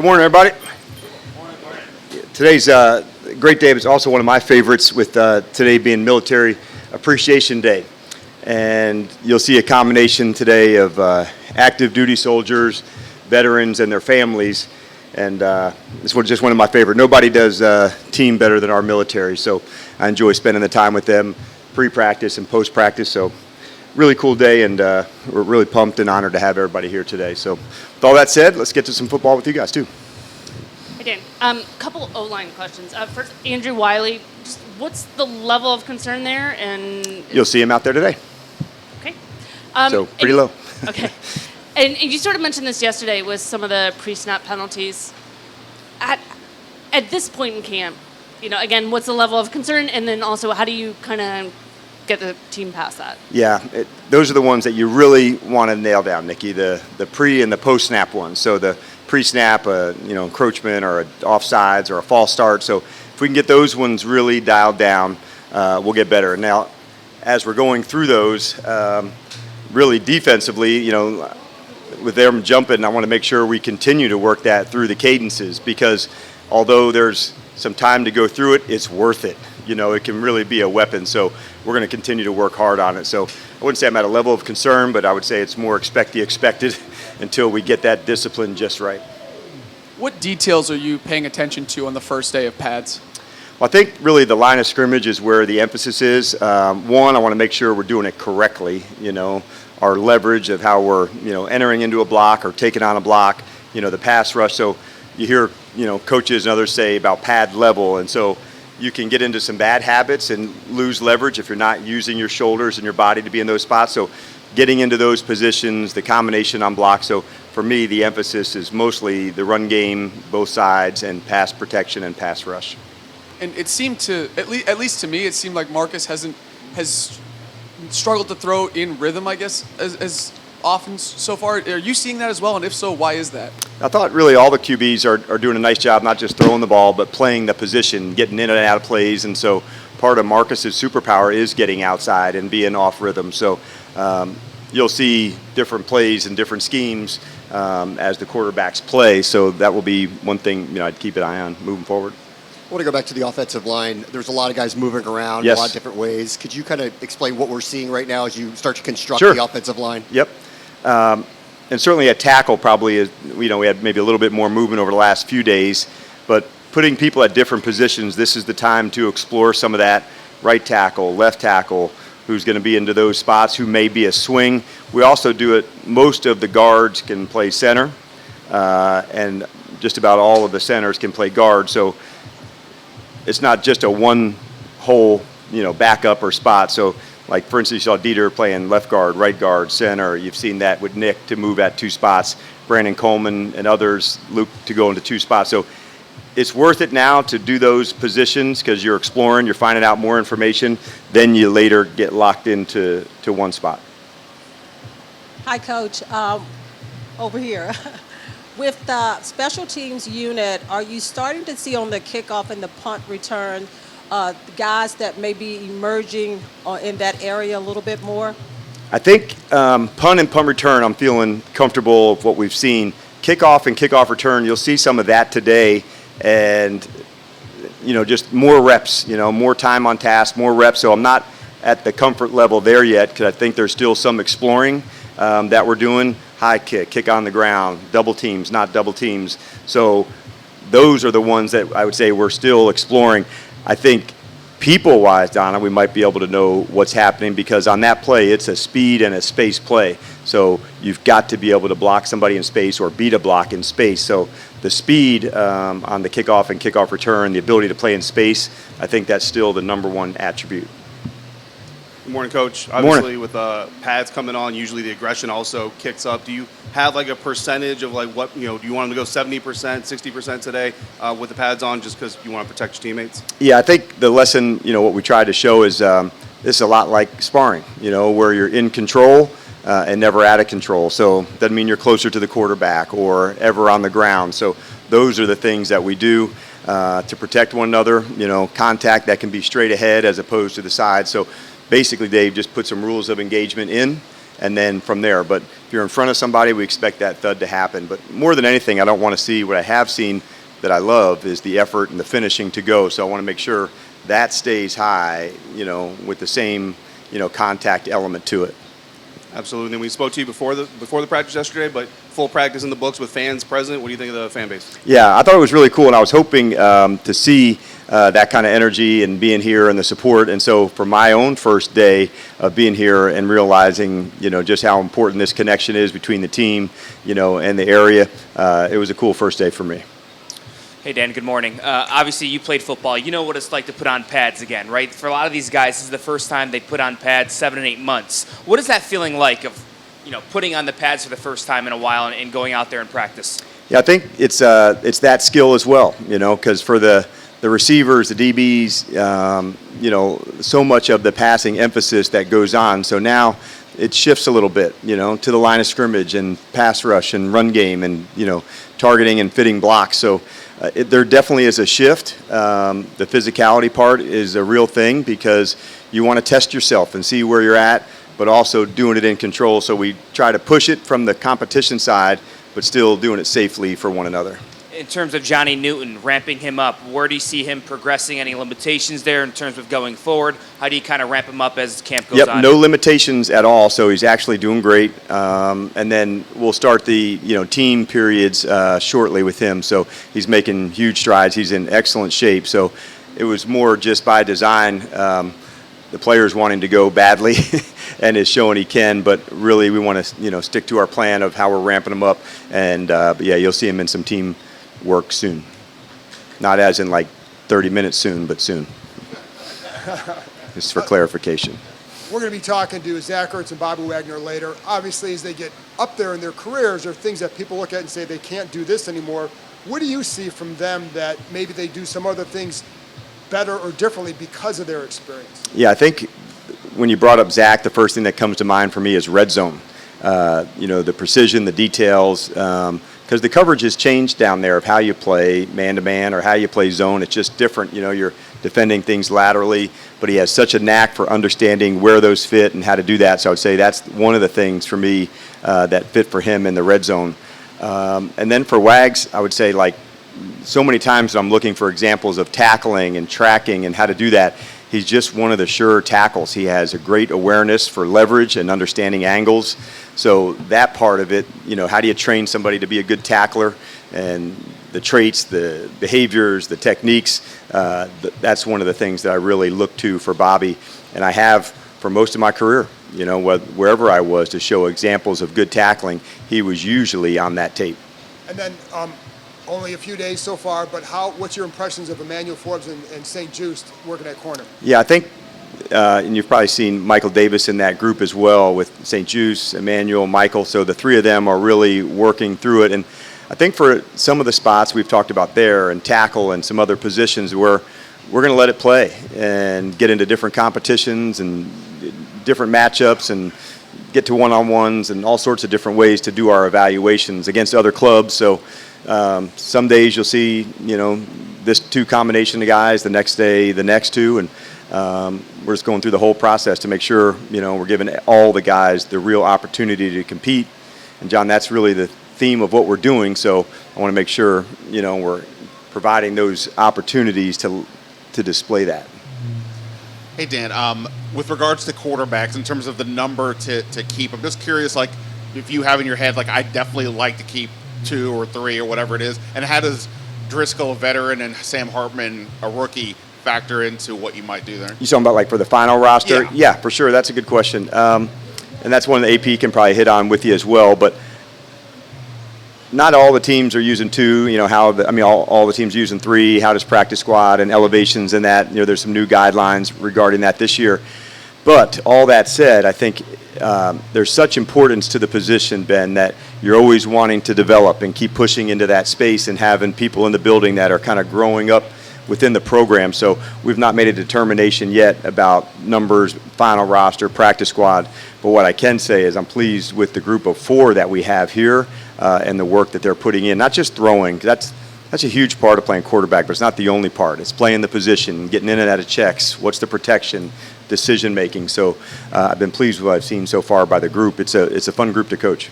Good morning, everybody. Today's a great day. It's also one of my favorites with today being Military Appreciation Day. And you'll see a combination today of active duty soldiers, veterans, and their families. And this was just one of my favorite. Nobody does team better than our military. So I enjoy spending the time with them pre-practice and post-practice. So really cool day, and we're really pumped and honored to have everybody here today. So with all that said, let's get to some football with you guys too. Hey, Dan. Couple O-line questions. First, Andrew Wiley, just what's the level of concern there? And You'll see him out there today. Okay. So pretty low. Okay. And you sort of mentioned this yesterday with some of the pre-snap penalties. At this point in camp, again, what's the level of concern? And then also, how do you kind of get the team past that? Yeah, those are the ones that you really want to nail down, Nikki, the pre and the post-snap ones. So the pre-snap, encroachment or offsides or a false start. So if we can get those ones really dialed down, we'll get better. Now, as we're going through those, really defensively, with them jumping, I want to make sure we continue to work that through the cadences, because although there's some time to go through it, it's worth it. It can really be a weapon. So we're going to continue to work hard on it. So I wouldn't say I'm at a level of concern, but I would say it's more expect the expected until we get that discipline just right. What details are you paying attention to on the first day of pads? Well, I think really the line of scrimmage is where the emphasis is. One, I want to make sure we're doing it correctly. Our leverage of how we're, entering into a block or taking on a block, the pass rush. So you hear, coaches and others say about pad level. And so you can get into some bad habits and lose leverage if you're not using your shoulders and your body to be in those spots. So getting into those positions, the combination on blocks. So for me, the emphasis is mostly the run game, both sides, and pass protection and pass rush. And it seemed to, at least to me, it seemed like Marcus has struggled to throw in rhythm, I guess, as often so far. Are you seeing that as well? And if so, why is that? I thought really all the QBs are doing a nice job, not just throwing the ball, but playing the position, getting in and out of plays. And so part of Marcus's superpower is getting outside and being off rhythm. So you'll see different plays and different schemes as the quarterbacks play. So that will be one thing I'd keep an eye on moving forward. I want to go back to the offensive line. There's a lot of guys moving around Yes. a lot of different ways. Could you kind of explain what we're seeing right now as you start to construct Sure. the offensive line? Yep. And certainly a tackle probably is, we had maybe a little bit more movement over the last few days, but putting people at different positions, this is the time to explore some of that. Right tackle, left tackle, who's going to be into those spots, who may be a swing. We also do it, most of the guards can play center, and just about all of the centers can play guard. So it's not just a one hole, backup or spot. So, like, for instance, you saw Dieter playing left guard, right guard, center. You've seen that with Nick to move at two spots, Brandon Coleman and others, Luke to go into two spots. So it's worth it now to do those positions because you're exploring, you're finding out more information. Then you later get locked into one spot. Hi, Coach. Over here. With the special teams unit, are you starting to see on the kickoff and the punt return guys that may be emerging in that area a little bit more? I think punt and punt return, I'm feeling comfortable with what we've seen. Kickoff and kickoff return, you'll see some of that today. And, just more reps, more time on task, more reps. So I'm not at the comfort level there yet because I think there's still some exploring that we're doing. High kick on the ground, double teams, not double teams. So those are the ones that I would say we're still exploring. I think people-wise, Donna, we might be able to know what's happening because on that play, it's a speed and a space play. So you've got to be able to block somebody in space or beat a block in space. So the speed on the kickoff and kickoff return, the ability to play in space, I think that's still the number one attribute. Good morning, Coach. Obviously, with pads coming on, usually the aggression also kicks up. Do you have like a percentage of what, do you want them to go 70%, 60% today with the pads on just because you want to protect your teammates? Yeah, I think the lesson, what we tried to show is this is a lot like sparring, where you're in control and never out of control. So it doesn't mean you're closer to the quarterback or ever on the ground. So those are the things that we do to protect one another, contact that can be straight ahead as opposed to the side. So basically, Dave just put some rules of engagement in, and then from there. But if you're in front of somebody, we expect that thud to happen. But more than anything, I don't want to see what I have seen that I love is the effort and the finishing to go. So I want to make sure that stays high, with the same, contact element to it. Absolutely. And we spoke to you before the practice yesterday, but full practice in the books with fans present. What do you think of the fan base? Yeah, I thought it was really cool, and I was hoping to see that kind of energy and being here and the support. And so for my own first day of being here and realizing, just how important this connection is between the team, and the area, it was a cool first day for me. Hey, Dan, good morning. Obviously, you played football. You know what it's like to put on pads again, right? For a lot of these guys, this is the first time they put on pads 7 and 8 months. What is that feeling like of, putting on the pads for the first time in a while and going out there and practice? Yeah, I think it's that skill as well, because for the receivers, the DBs, so much of the passing emphasis that goes on. So now it shifts a little bit, to the line of scrimmage and pass rush and run game and, targeting and fitting blocks. So there definitely is a shift. The physicality part is a real thing because you want to test yourself and see where you're at, but also doing it in control. So we try to push it from the competition side, but still doing it safely for one another. In terms of Johnny Newton, ramping him up, where do you see him progressing? Any limitations there in terms of going forward? How do you kind of ramp him up as camp goes on? No limitations at all. So he's actually doing great. And then we'll start the team periods shortly with him. So he's making huge strides. He's in excellent shape. So it was more just by design. The players wanting to go badly and is showing he can, but really we want to stick to our plan of how we're ramping him up. And but yeah, you'll see him in some team work soon. Not as in like 30 minutes soon, but soon. Just for clarification. We're going to be talking to Zach Ertz and Bobby Wagner later. Obviously, as they get up there in their careers, there are things that people look at and say they can't do this anymore. What do you see from them that maybe they do some other things better or differently because of their experience? Yeah, I think when you brought up Zach, the first thing that comes to mind for me is red zone. The precision, the details, because the coverage has changed down there of how you play man-to-man or how you play zone. It's just different. You're defending things laterally, but he has such a knack for understanding where those fit and how to do that. So I would say that's one of the things for me that fit for him in the red zone. And then for Wags, I would say, like, so many times I'm looking for examples of tackling and tracking and how to do that. He's just one of the sure tackles. He has a great awareness for leverage and understanding angles. So that part of it, how do you train somebody to be a good tackler, and the traits, the behaviors, the techniques, that's one of the things that I really look to for Bobby. And I have for most of my career, wherever I was, to show examples of good tackling, he was usually on that tape. And then only a few days so far, but what's your impressions of Emmanuel Forbes and St. Just working at corner? Yeah, I think, and you've probably seen Michael Davis in that group as well with St. Just, Emmanuel, Michael. So the three of them are really working through it. And I think for some of the spots we've talked about there and tackle and some other positions where we're going to let it play and get into different competitions and different matchups and get to one-on-ones and all sorts of different ways to do our evaluations against other clubs. So some days you'll see, this two combination of guys, the next day the next two, and we're just going through the whole process to make sure, we're giving all the guys the real opportunity to compete. And John, that's really the theme of what we're doing. So I want to make sure, we're providing those opportunities to display that. Hey, Dan, with regards to quarterbacks, in terms of the number to keep, I'm just curious, like, if you have in your head, like, I definitely like to keep 2 or 3 or whatever it is, and how does Driscoll, a veteran, and Sam Hartman, a rookie, factor into what you might do there? You talking about like for the final roster? Yeah. Yeah, for sure. That's a good question. And that's one the AP can probably hit on with you as well. But not all the teams are using 2. All the teams are using 3. How does practice squad and elevations and that? There's some new guidelines regarding that this year. But all that said, I think there's such importance to the position, Ben, that you're always wanting to develop and keep pushing into that space and having people in the building that are kind of growing up within the program. So we've not made a determination yet about numbers, final roster, practice squad. But what I can say is I'm pleased with the group of 4 that we have here and the work that they're putting in. Not just throwing, that's a huge part of playing quarterback, but it's not the only part. It's playing the position, getting in and out of checks. What's the protection? decision making. So I've been pleased with what I've seen so far by the group. It's a fun group to coach.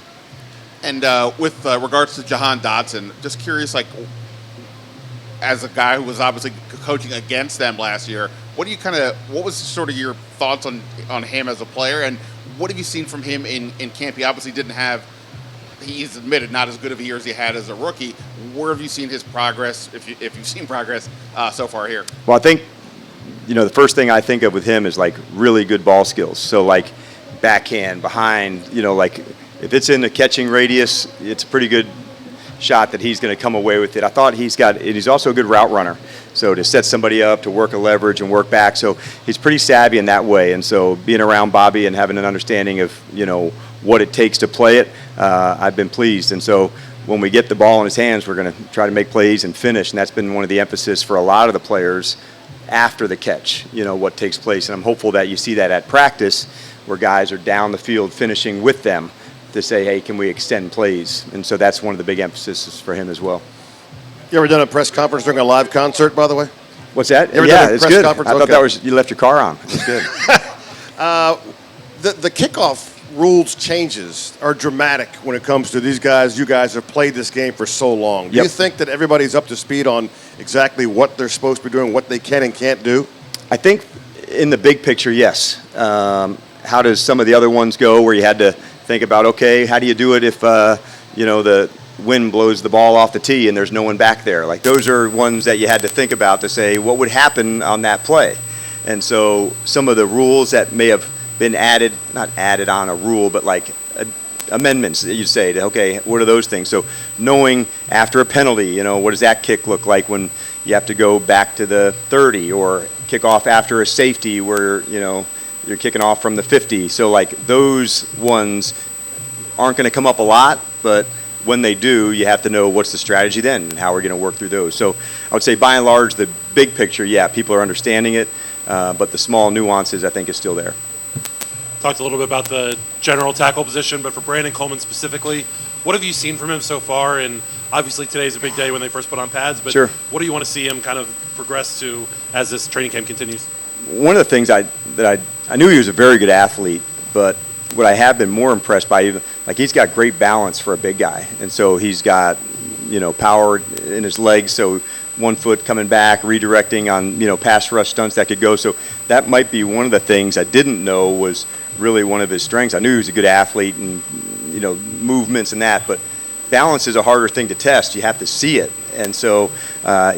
And with regards to Jahan Dotson, just curious, like, as a guy who was obviously coaching against them last year, what was sort of your thoughts on him as a player, and what have you seen from him in camp? He obviously didn't have, he's admitted, not as good of a year as he had as a rookie. Where have you seen his progress, if you've seen progress so far here? Well, I think, the first thing I think of with him is like really good ball skills. So like backhand, behind, like if it's in the catching radius, it's a pretty good shot that he's going to come away with it. I thought he's also a good route runner. So to set somebody up, to work a leverage and work back. So he's pretty savvy in that way. And so being around Bobby and having an understanding of, what it takes to play it, I've been pleased. And so when we get the ball in his hands, we're going to try to make plays and finish. And that's been one of the emphasis for a lot of the players after the catch, what takes place. And I'm hopeful that you see that at practice where guys are down the field finishing with them to say, hey, can we extend plays? And so that's one of the big emphases for him as well. You ever done a press conference during a live concert, by the way? What's that? You ever Yeah, done a it's press good. conference? I thought Okay. that was, you left your car on. It's good. The kickoff rules changes are dramatic when it comes to these guys. You guys have played this game for so long. Do Yep. you think that everybody's up to speed on exactly what they're supposed to be doing, what they can and can't do? I think in the big picture, yes. How does some of the other ones go where you had to think about, okay, how do you do it if, the wind blows the ball off the tee and there's no one back there? Like those are ones that you had to think about to say what would happen on that play. And so some of the rules that may have been added, not added on a rule, but like amendments that you'd say, okay, what are those things? So knowing after a penalty, what does that kick look like when you have to go back to the 30 or kick off after a safety where, you're kicking off from the 50. So like those ones aren't going to come up a lot, but when they do, you have to know what's the strategy then and how we're going to work through those. So I would say by and large, the big picture, yeah, people are understanding it, but the small nuances I think is still there. Talked a little bit about the general tackle position, but for Brandon Coleman specifically, what have you seen from him so far? And obviously today's a big day when they first put on pads, but Sure. What do you want to see him kind of progress to as this training camp continues? One of the things I knew he was a very good athlete, but what I have been more impressed by, even like he's got great balance for a big guy, and so he's got power in his legs, so one foot coming back, redirecting on pass rush stunts that could go. So that might be one of the things I didn't know was really one of his strengths. I knew he was a good athlete and movements and that, but balance is a harder thing to test. You have to see it. And so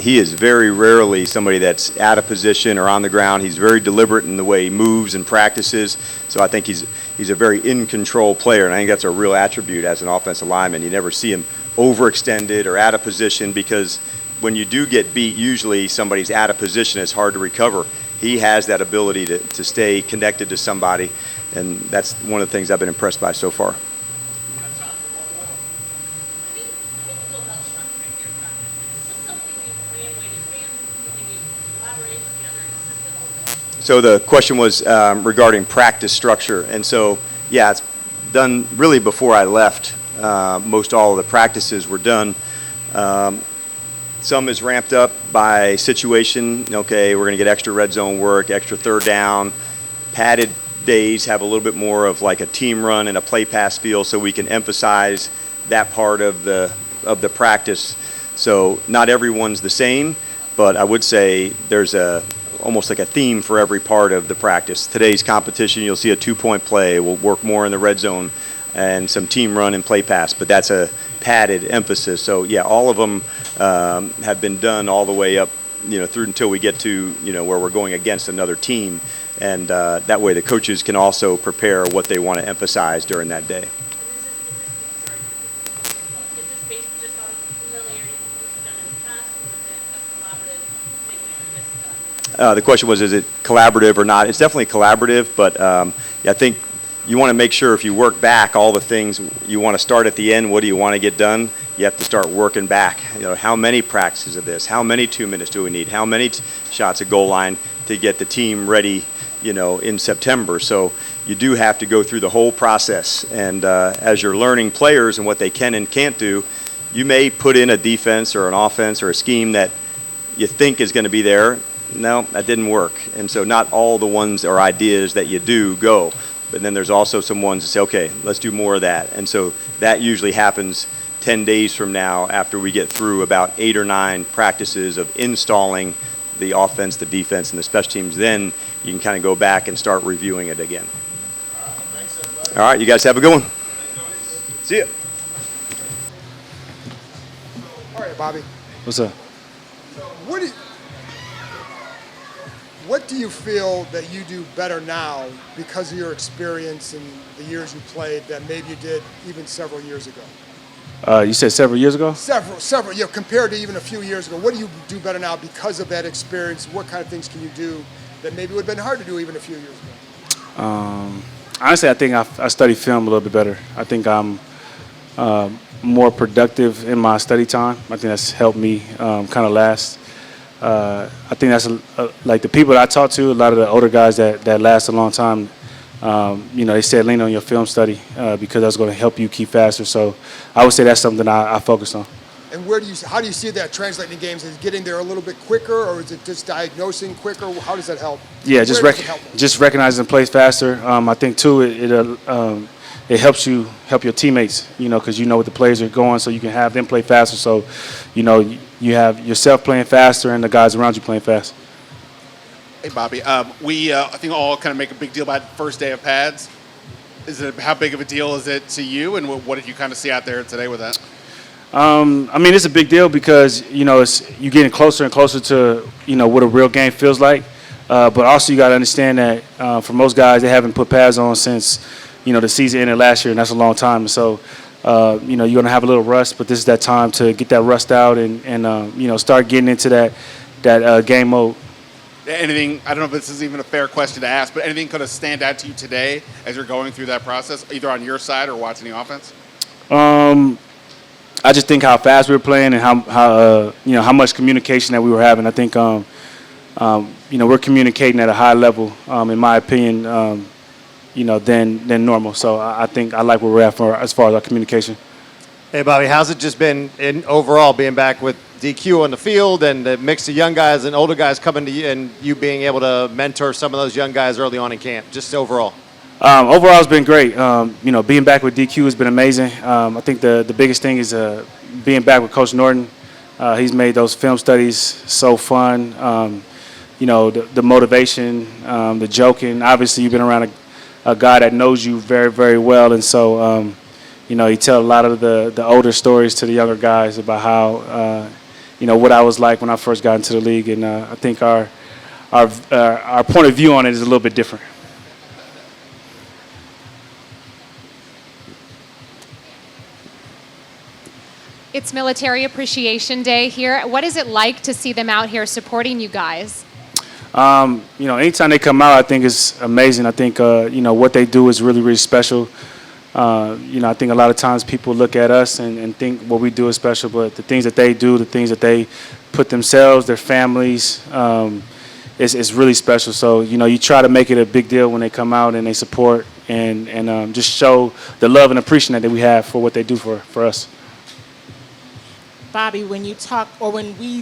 he is very rarely somebody that's out of position or on the ground. He's very deliberate in the way he moves and practices. So I think he's a very in-control player, and I think that's a real attribute as an offensive lineman. You never see him overextended or out of position, because when you do get beat, usually somebody's out of position. It's hard to recover. He has that ability to stay connected to somebody, and that's one of the things I've been impressed by so far. So the question was regarding practice structure. And so, yeah, it's done really before I left. Most all of the practices were done. Some is ramped up by situation. Okay, we're going to get extra red zone work, extra third down. Padded days have a little bit more of like a team run and a play pass feel, so we can emphasize that part of the practice. So not everyone's the same, but I would say there's almost like a theme for every part of the practice. Today's competition, you'll see a 2-point play. We'll work more in the red zone and some team run and play pass, but that's a padded emphasis. So yeah, all of them have been done all the way up, through until we get to, where we're going against another team. And that way the coaches can also prepare what they want to emphasize during that day. The question was, is it collaborative or not? It's definitely collaborative, but I think you want to make sure if you work back all the things you want to start at the end, what do you want to get done? You have to start working back. How many practices of this? How many 2 minutes do we need? How many shots at goal line to get the team ready, in September? So you do have to go through the whole process. And as you're learning players and what they can and can't do, you may put in a defense or an offense or a scheme that you think is going to be there, no, that didn't work. And so not all the ones or ideas that you do go. But then there's also some ones that say, okay, let's do more of that. And so that usually happens 10 days from now after we get through about 8 or 9 practices of installing the offense, the defense, and the special teams. Then you can kind of go back and start reviewing it again. All right, you guys have a good one. See ya. All right, Bobby. What's up? What do you feel that you do better now because of your experience and the years you played that maybe you did even several years ago? You said several years ago? Several, compared to even a few years ago. What do you do better now because of that experience? What kind of things can you do that maybe would have been hard to do even a few years ago? Honestly, I think I study film a little bit better. I think I'm more productive in my study time. I think that's helped me kind of last. I think that's like the people that I talk to, a lot of the older guys that last a long time, they said lean on your film study because that's going to help you keep faster. So I would say that's something I focus on. And how do you see that translating in games? Is it getting there a little bit quicker, or is it just diagnosing quicker? How does that help? Yeah, just recognizing plays faster. I think too it helps you help your teammates, because you know what the plays are going, so you can have them play faster. So, you have yourself playing faster and the guys around you playing fast. Hey, Bobby. We I think all kind of make a big deal about the first day of pads. How big of a deal is it to you, and what did you kind of see out there today with that? It's a big deal because you're getting closer and closer to what a real game feels like. But also you got to understand that for most guys, they haven't put pads on since the season ended last year, and that's a long time. So you're going to have a little rust, but this is that time to get that rust out and start getting into that game mode. Anything, I don't know if this is even a fair question to ask, but anything could have stand out to you today as you're going through that process, either on your side or watching the offense? I just think how fast we were playing and how much communication that we were having. I think we're communicating at a high level, in my opinion, than normal. So I think I like where we're at as far as our communication. Hey, Bobby, how's it just been overall being back with DQ on the field and the mix of young guys and older guys coming to you and you being able to mentor some of those young guys early on in camp, just overall? Overall, it's been great. Being back with DQ has been amazing. I think the biggest thing is being back with Coach Norton. He's made those film studies so fun. The motivation, the joking. Obviously, you've been around a guy that knows you very, very well, and so he tells a lot of the older stories to the younger guys about how what I was like when I first got into the league, and I think our point of view on it is a little bit different. It's Military Appreciation Day here. What is it like to see them out here supporting you guys? Anytime they come out, I think it's amazing. I think, what they do is really, really special. I think a lot of times people look at us and think what we do is special, but the things that they do, the things that they put themselves, their families, is really special. So, you try to make it a big deal when they come out and they support and just show the love and appreciation that we have for what they do for us. Bobby, when we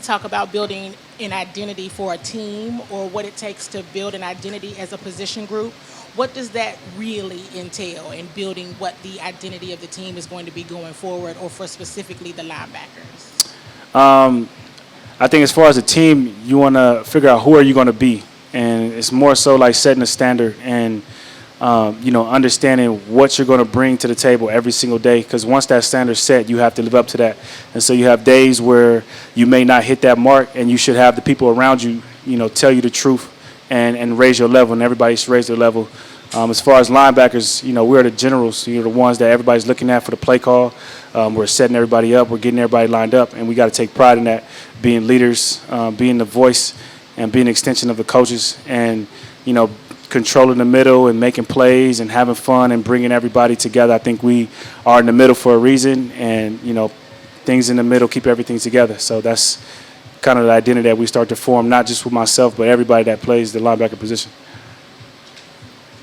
talk about building an identity for a team or what it takes to build an identity as a position group, what does that really entail in building what the identity of the team is going to be going forward, or for specifically the linebackers? I think as far as a team, you want to figure out who are you going to be, and it's more so like setting a standard and understanding what you're going to bring to the table every single day, because once that standard's set, you have to live up to that. And so you have days where you may not hit that mark, and you should have the people around you, tell you the truth and raise your level, and everybody should raise their level. As far as linebackers, we're the generals, the ones that everybody's looking at for the play call. We're setting everybody up, we're getting everybody lined up, and we got to take pride in that, being leaders, being the voice, and being an extension of the coaches, and, controlling the middle and making plays and having fun and bringing everybody together. I think we are in the middle for a reason, and things in the middle keep everything together. So that's kind of the identity that we start to form, not just with myself, but everybody that plays the linebacker position.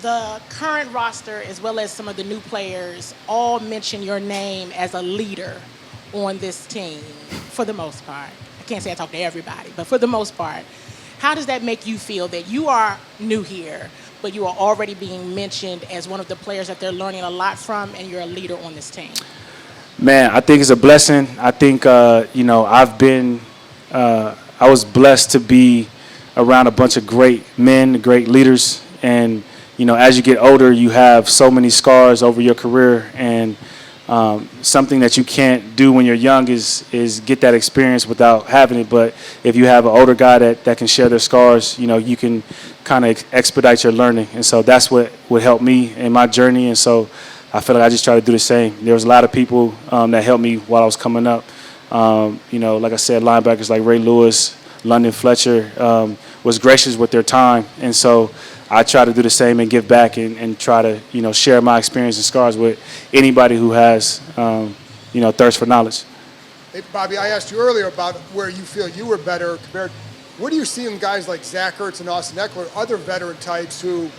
The current roster, as well as some of the new players, all mention your name as a leader on this team, for the most part. I can't say I talk to everybody, but for the most part. How does that make you feel that you are new here, but you are already being mentioned as one of the players that they're learning a lot from, and you're a leader on this team? Man, I think it's a blessing. I think, I was blessed to be around a bunch of great men, great leaders. And, as you get older, you have so many scars over your career. And something that you can't do when you're young is get that experience without having it. But if you have an older guy that can share their scars, you can kind of expedite your learning. And so that's what helped me in my journey. And so I feel like I just try to do the same. There was a lot of people that helped me while I was coming up. Like I said, linebackers like Ray Lewis, London Fletcher was gracious with their time. And so I try to do the same and give back and try to, share my experience and scars with anybody who has, thirst for knowledge. Hey, Bobby, I asked you earlier about where you feel you were better compared. What do you see in guys like Zach Ertz and Austin Eckler, other veteran types who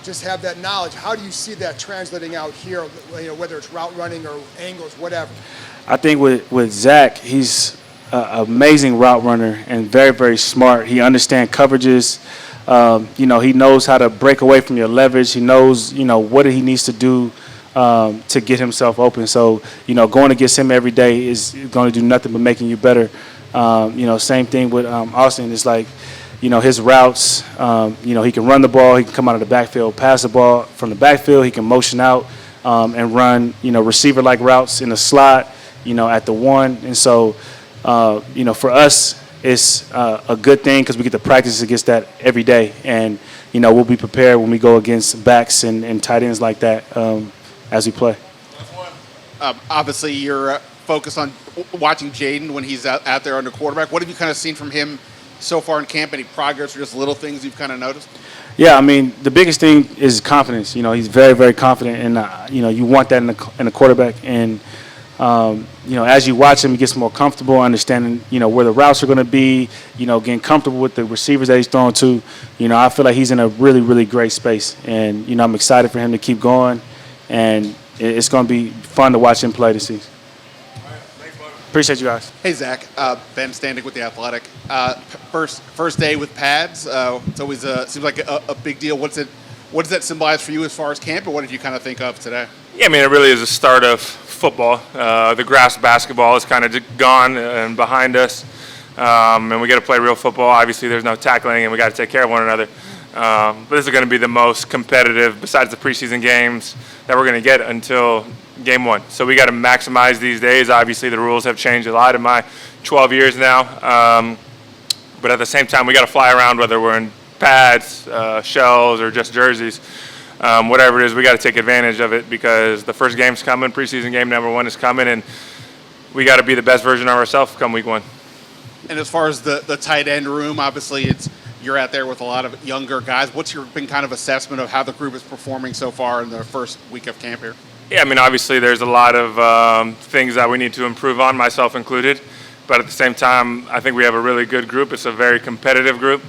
just have that knowledge? How do you see that translating out here, whether it's route running or angles, whatever? I think with Zach, he's an amazing route runner and very, very smart. He understands coverages. He knows how to break away from your leverage. He knows, what he needs to do to get himself open. So, going against him every day is going to do nothing but making you better. Same thing with Austin. It's like, his routes, he can run the ball. He can come out of the backfield, pass the ball from the backfield. He can motion out and run, receiver-like routes in the slot, at the one. And so, for us, it's a good thing because we get to practice against that every day. And, we'll be prepared when we go against backs and tight ends like that as we play. Obviously, you're focused on watching Jaden when he's out there under quarterback. What have you kind of seen from him so far in camp? Any progress or just little things you've kind of noticed? Yeah, I mean, the biggest thing is confidence. He's very, very confident, and you want that in a quarterback. And as you watch him, he gets more comfortable, understanding where the routes are going to be. Getting comfortable with the receivers that he's throwing to. I feel like he's in a really, really great space, and I'm excited for him to keep going, and it's going to be fun to watch him play this season. Appreciate you guys. Hey, Zach. Ben Standing with The Athletic. First day with pads. It's always seems like a big deal. What does that symbolize for you as far as camp, or what did you kind of think of today? Yeah, I mean, it really is a start of football. The grass basketball is kind of gone and behind us, and we got to play real football. Obviously, there's no tackling, and we got to take care of one another. But this is going to be the most competitive, besides the preseason games, that we're going to get until game one. So we got to maximize these days. Obviously, the rules have changed a lot in my 12 years now. But at the same time, we got to fly around, whether we're in pads, shells, or just jerseys. Whatever it is, we got to take advantage of it because the first game's coming, preseason game number 1 is coming, and we got to be the best version of ourselves come week 1. And as far as the tight end room, obviously you're out there with a lot of younger guys. What's your been kind of assessment of how the group is performing so far in the first week of camp here? Yeah, I mean, obviously there's a lot of things that we need to improve on, myself included. But at the same time, I think we have a really good group. It's a very competitive group.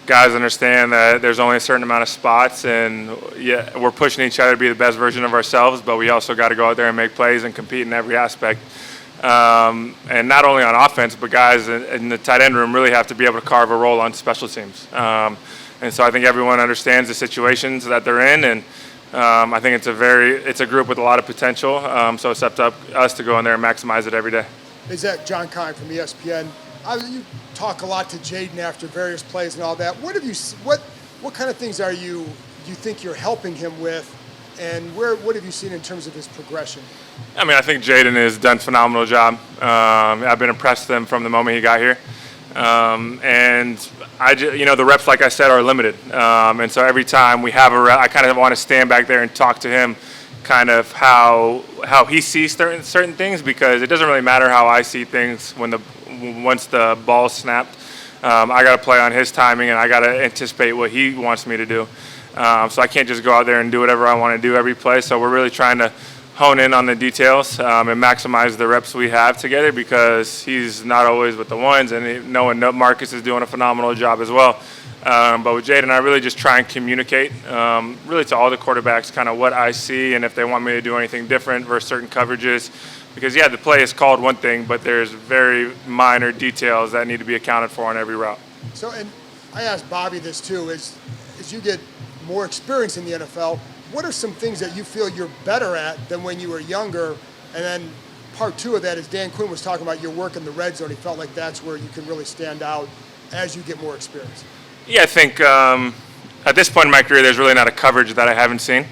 Guys understand that there's only a certain amount of spots, and yeah, we're pushing each other to be the best version of ourselves, but we also got to go out there and make plays and compete in every aspect. And not only on offense, but guys in the tight end room really have to be able to carve a role on special teams. And so I think everyone understands the situations that they're in, and I think it's a group with a lot of potential. So it's up to us to go in there and maximize it every day. Hey, Zach, John Kine from ESPN. You talk a lot to Jaden after various plays and all that. What kind of things you think you're helping him with, and what have you seen in terms of his progression? I mean, I think Jaden has done a phenomenal job. I've been impressed with him from the moment he got here. And the reps, like I said, are limited. And so every time we have a rep, I kind of want to stand back there and talk to him kind of how he sees certain things, because it doesn't really matter how I see things once the ball's snapped. I got to play on his timing, and I got to anticipate what he wants me to do. So I can't just go out there and do whatever I want to do every play. So we're really trying to hone in on the details and maximize the reps we have together, because he's not always with the ones, and knowing that Marcus is doing a phenomenal job as well. But with Jaden, I really just try and communicate really to all the quarterbacks kind of what I see and if they want me to do anything different versus certain coverages. Because, yeah, the play is called one thing, but there's very minor details that need to be accounted for on every route. So, and I asked Bobby this too, as you get more experience in the NFL, what are some things that you feel you're better at than when you were younger? And then part two of that is Dan Quinn was talking about your work in the red zone. He felt like that's where you can really stand out as you get more experience. Yeah, I think at this point in my career, there's really not a coverage that I haven't seen.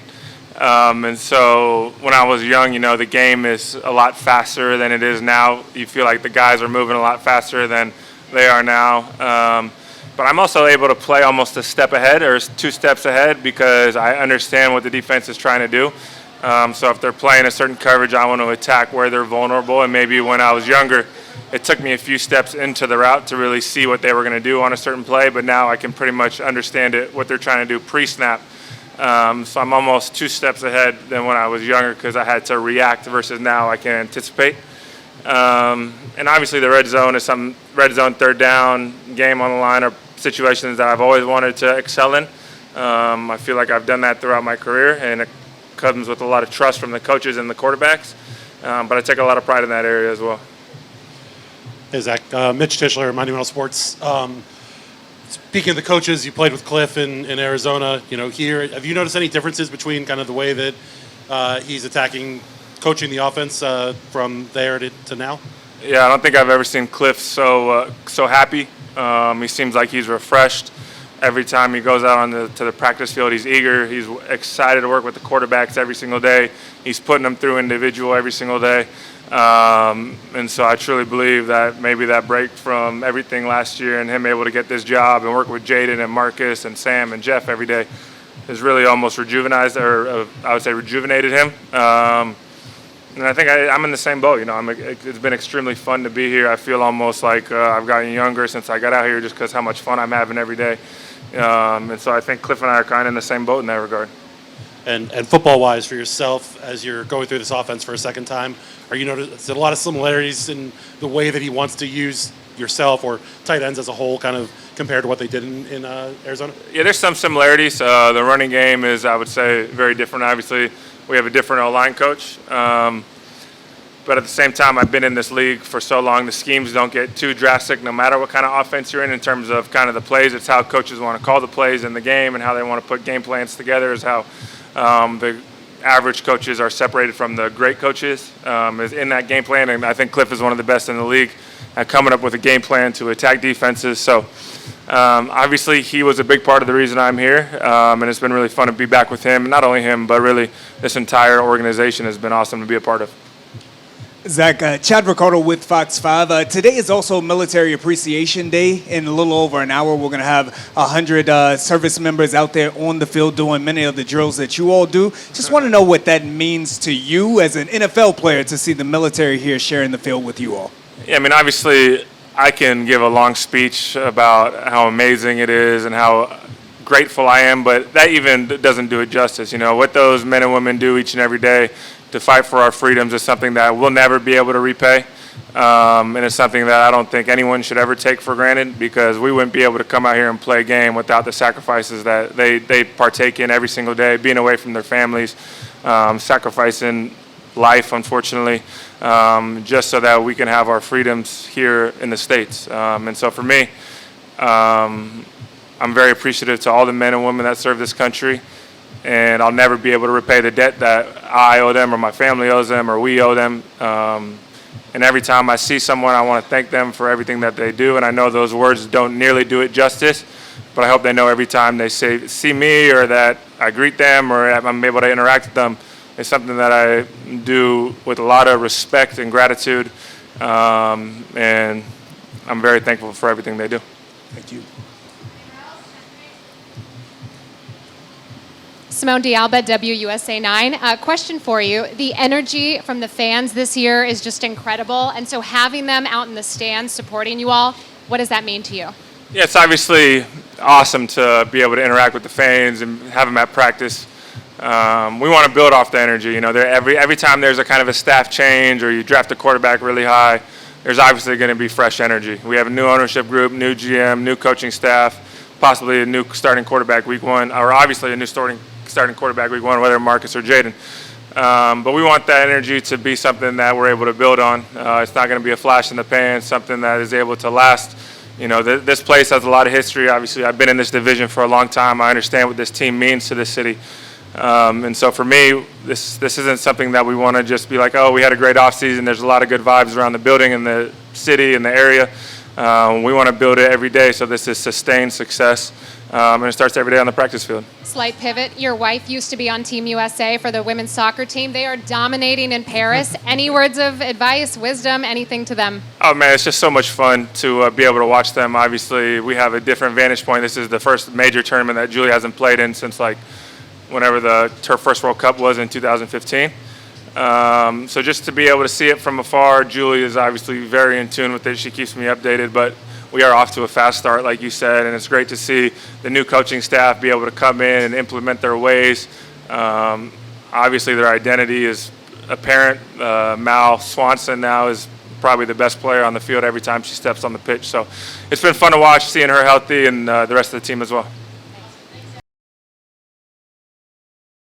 And so when I was young, the game is a lot faster than it is now. You feel like the guys are moving a lot faster than they are now. But I'm also able to play almost a step ahead or 2 steps ahead because I understand what the defense is trying to do. So if they're playing a certain coverage, I want to attack where they're vulnerable. And maybe when I was younger, it took me a few steps into the route to really see what they were going to do on a certain play. But now I can pretty much understand what they're trying to do pre-snap. So I'm almost 2 steps ahead than when I was younger because I had to react versus now I can anticipate. And obviously the red zone is some red zone third down, game on the line are situations that I've always wanted to excel in. I feel like I've done that throughout my career, and it comes with a lot of trust from the coaches and the quarterbacks. But I take a lot of pride in that area as well. Hey, Zach. Mitch Tischler, Monumental Sports. Speaking of the coaches, you played with Cliff in Arizona. Here, have you noticed any differences between kind of the way that he's coaching the offense from there to now? Yeah, I don't think I've ever seen Cliff so happy. He seems like he's refreshed. Every time he goes out to the practice field, he's eager. He's excited to work with the quarterbacks every single day. He's putting them through individual every single day. And so I truly believe that maybe that break from everything last year and him able to get this job and work with Jaden and Marcus and Sam and Jeff every day has really almost rejuvenated him. And I think I'm in the same boat. It's been extremely fun to be here. I feel almost like I've gotten younger since I got out here just because how much fun I'm having every day. And so I think Cliff and I are kind of in the same boat in that regard. And football-wise for yourself, as you're going through this offense for a second time, are you noticing a lot of similarities in the way that he wants to use yourself or tight ends as a whole kind of compared to what they did in Arizona? Yeah, there's some similarities. The running game is, I would say, very different. Obviously, we have a different O-line coach. But at the same time, I've been in this league for so long, the schemes don't get too drastic no matter what kind of offense you're in terms of kind of the plays. It's how coaches want to call the plays in the game and how they want to put game plans together is how the average coaches are separated from the great coaches is in that game plan. And I think Cliff is one of the best in the league at coming up with a game plan to attack defenses. So obviously he was a big part of the reason I'm here. And it's been really fun to be back with him. Not only him, but really this entire organization has been awesome to be a part of. Zach, Chad Ricardo with Fox 5. Today is also Military Appreciation Day. In a little over an hour, we're going to have 100 service members out there on the field doing many of the drills that you all do. Just want to know what that means to you as an NFL player to see the military here sharing the field with you all. Yeah, I mean, obviously, I can give a long speech about how amazing it is and how grateful I am, but that even doesn't do it justice. What those men and women do each and every day to fight for our freedoms is something that we'll never be able to repay. And it's something that I don't think anyone should ever take for granted because we wouldn't be able to come out here and play a game without the sacrifices that they partake in every single day, being away from their families, sacrificing life, unfortunately, just so that we can have our freedoms here in the States. And so for me, I'm very appreciative to all the men and women that serve this country. And I'll never be able to repay the debt that I owe them or my family owes them or we owe them. And every time I see someone, I want to thank them for everything that they do. And I know those words don't nearly do it justice, but I hope they know every time they see me or that I greet them or I'm able to interact with them, it's something that I do with a lot of respect and gratitude. And I'm very thankful for everything they do. Thank you. Simone D'Alba, WUSA 9. Question for you. The energy from the fans this year is just incredible. And so having them out in the stands supporting you all, what does that mean to you? Yeah, it's obviously awesome to be able to interact with the fans and have them at practice. We want to build off the energy. Every time there's a kind of a staff change or you draft a quarterback really high, there's obviously going to be fresh energy. We have a new ownership group, new GM, new coaching staff, possibly a new starting quarterback week 1, or obviously a new starting quarterback week 1, whether Marcus or Jaden. But we want that energy to be something that we're able to build on. It's not going to be a flash in the pan, something that is able to last This place has a lot of history. Obviously, I've been in this division for a long time. I understand what this team means to this city. And so for me, this isn't something that we want to just be like, oh, we had a great offseason. There's a lot of good vibes around the building and the city and the area. We want to build it every day, so this is sustained success. And it starts every day on the practice field. Slight pivot. Your wife used to be on Team USA for the women's soccer team. They are dominating in Paris. Any words of advice, wisdom, anything to them? Oh, man, it's just so much fun to be able to watch them. Obviously, we have a different vantage point. This is the first major tournament that Julie hasn't played in since, whenever her first World Cup was in 2015. So just to be able to see it from afar, Julie is obviously very in tune with it. She keeps me updated, but we are off to a fast start, like you said, and it's great to see the new coaching staff be able to come in and implement their ways. Obviously, their identity is apparent. Mal Swanson now is probably the best player on the field every time she steps on the pitch. So it's been fun to watch, seeing her healthy, and the rest of the team as well.